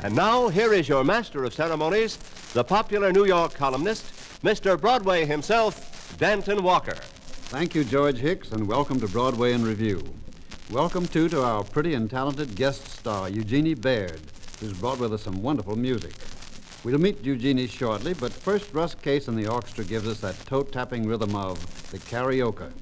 And now, here is your master of ceremonies, the popular New York columnist, Mr. Broadway himself, Danton Walker. Thank you, George Hicks, and welcome to Broadway in Review. Welcome, too, to our pretty and talented guest star, Eugenie Baird, who's brought with us some wonderful music. We'll meet Eugenie shortly, but first, Russ Case and the orchestra gives us that toe-tapping rhythm of the Karaoke.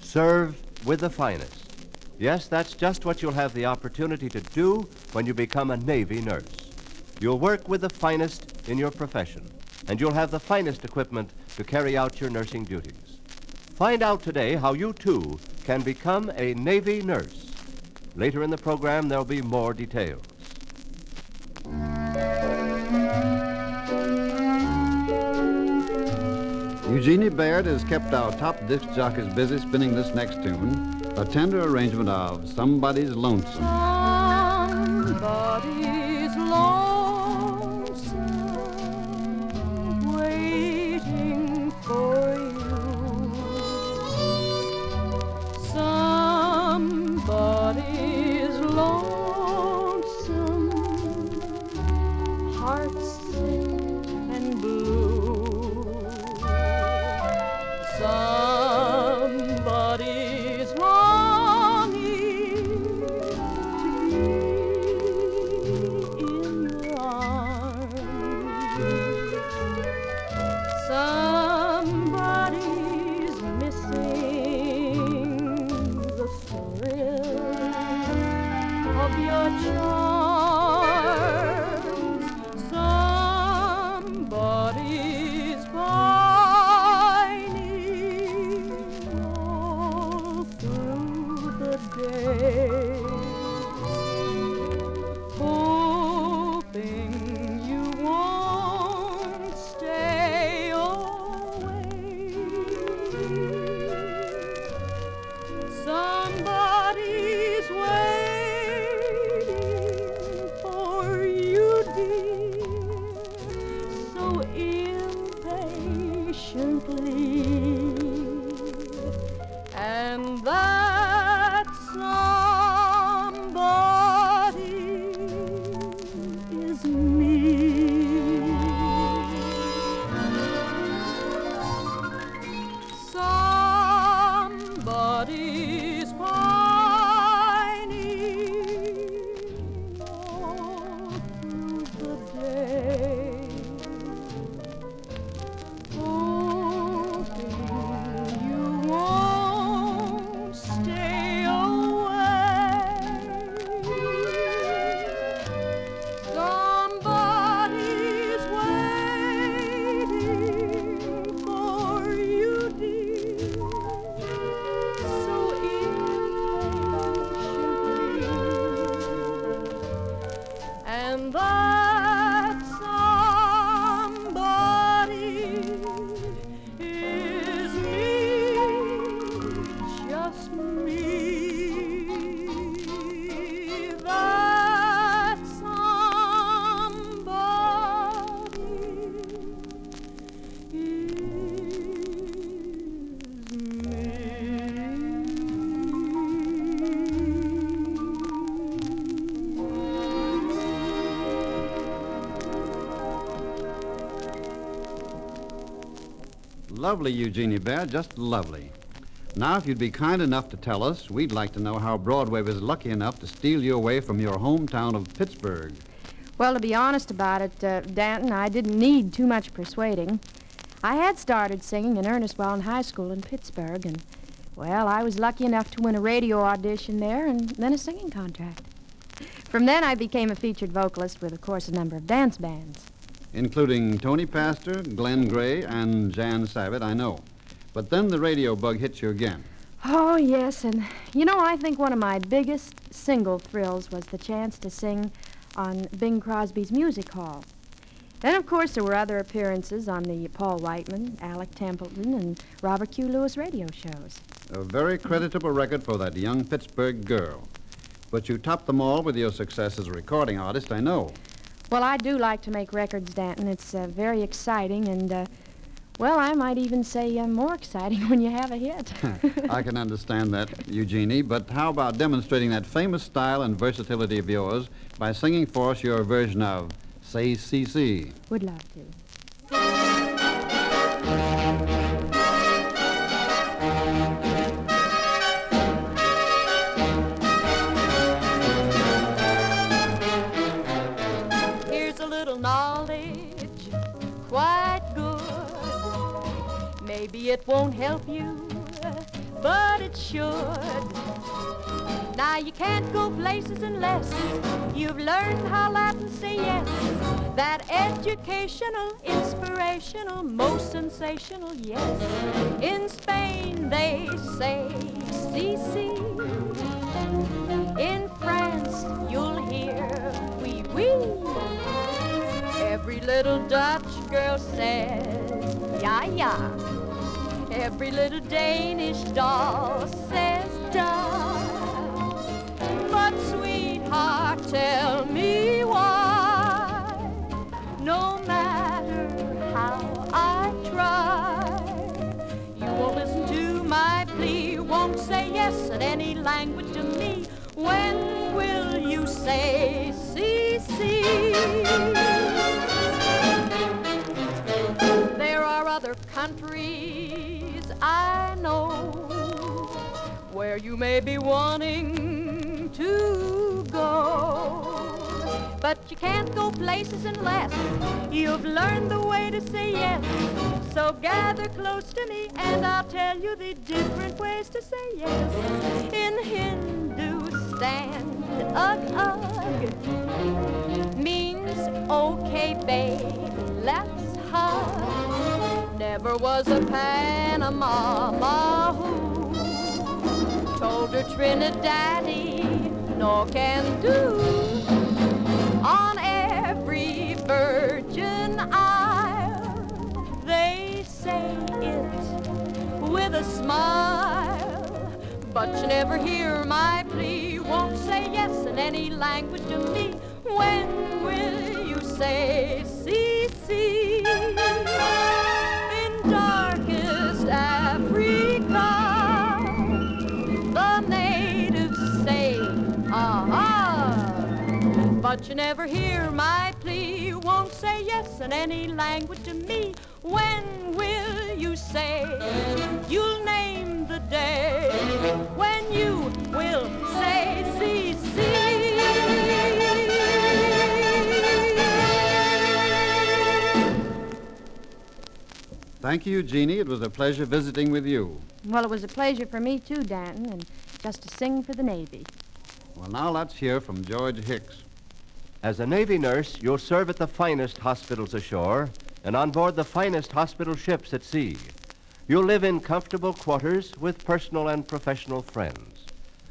Serve with the finest. Yes, that's just what you'll have the opportunity to do when you become a Navy nurse. You'll work with the finest in your profession, and you'll have the finest equipment to carry out your nursing duties. Find out today how you, too, can become a Navy nurse. Later in the program, there'll be more details. Eugenie Baird has kept our top disc jockeys busy spinning this next tune, a tender arrangement of Somebody's Lonesome. Somebody's lonesome, waiting for you. Somebody's lonesome, heart sick and blue. Somebody's longing to And that somebody is me, just me. That somebody is Lovely, Eugenie Baird, just lovely. Now, if you'd be kind enough to tell us, we'd like to know how Broadway was lucky enough to steal you away from your hometown of Pittsburgh. Well, to be honest about it, Danton, I didn't need too much persuading. I had started singing in earnest while in high school in Pittsburgh, and, well, I was lucky enough to win a radio audition there and then a singing contract. From then, I became a featured vocalist with, of course, a number of dance bands. Including Tony Pastor, Glenn Gray, and Jan Savitt, I know. But then the radio bug hit you again. Oh, yes, and, I think one of my biggest single thrills was the chance to sing on Bing Crosby's Music Hall. Then, of course, there were other appearances on the Paul Whiteman, Alec Templeton, and Robert Q. Lewis radio shows. A very creditable record for that young Pittsburgh girl. But you topped them all with your success as a recording artist, I know. Well, I do like to make records, Danton. It's very exciting and, well, I might even say more exciting when you have a hit. I can understand that, Eugenie, but how about demonstrating that famous style and versatility of yours by singing for us your version of Say CC? Would love to. Knowledge, quite good. Maybe it won't help you, but it should. Now you can't go places unless you've learned how Latin say yes. That educational, inspirational, most sensational yes. In Spain they say CC. In France you'll hear oui oui. Every little Dutch girl says, ja, ja. Every little Danish doll says, da. But sweetheart, tell me why, no matter how I try, you won't listen to my plea, won't say yes in any language to me. When will you say, CC? There are other countries I know where you may be wanting to go, but you can't go places unless you've learned the way to say yes. So gather close to me and I'll tell you the different ways to say yes. In Hindustan, ugh means okay, babe, let's hug. Never was a Panama who told her Trinidaddy nor can do. On every Virgin Isle they say it with a smile, but you never hear my plea, won't say yes in any language to me. When will you say CC? In darkest Africa, the natives say ah-ah, but you never hear my plea, won't say yes in any language to me. When will you say, you'll name the day when you will say CC? Thank you, Eugenie. It was a pleasure visiting with you. Well, it was a pleasure for me, too, Danton, and just to sing for the Navy. Well, now let's hear from George Hicks. As a Navy nurse, you'll serve at the finest hospitals ashore and on board the finest hospital ships at sea. You'll live in comfortable quarters with personal and professional friends.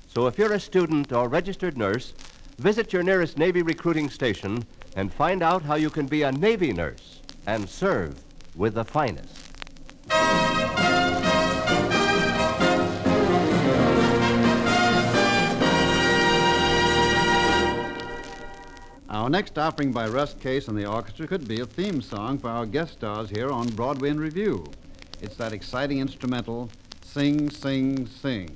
So if you're a student or registered nurse, Visit your nearest Navy recruiting station and find out how you can be a Navy nurse and serve with the finest. Our next offering by Russ Case and the orchestra could be a theme song for our guest stars here on Broadway in Review. It's that exciting instrumental, Sing, Sing, Sing.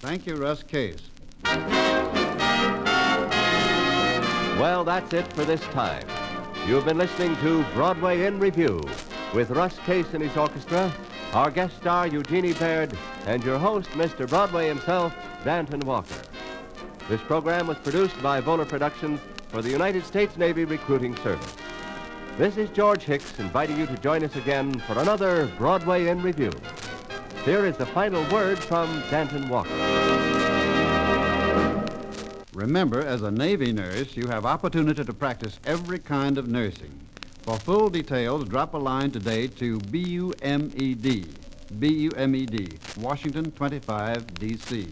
Thank you, Russ Case. Well, that's it for this time. You've been listening to Broadway in Review with Russ Case and his orchestra, our guest star, Eugenie Baird, and your host, Mr. Broadway himself, Danton Walker. This program was produced by Bowler Productions for the United States Navy Recruiting Service. This is George Hicks inviting you to join us again for another Broadway in Review. Here is the final word from Danton Walker. Remember, as a Navy nurse, you have opportunity to practice every kind of nursing. For full details, drop a line today to BUMED, Washington 25, D.C.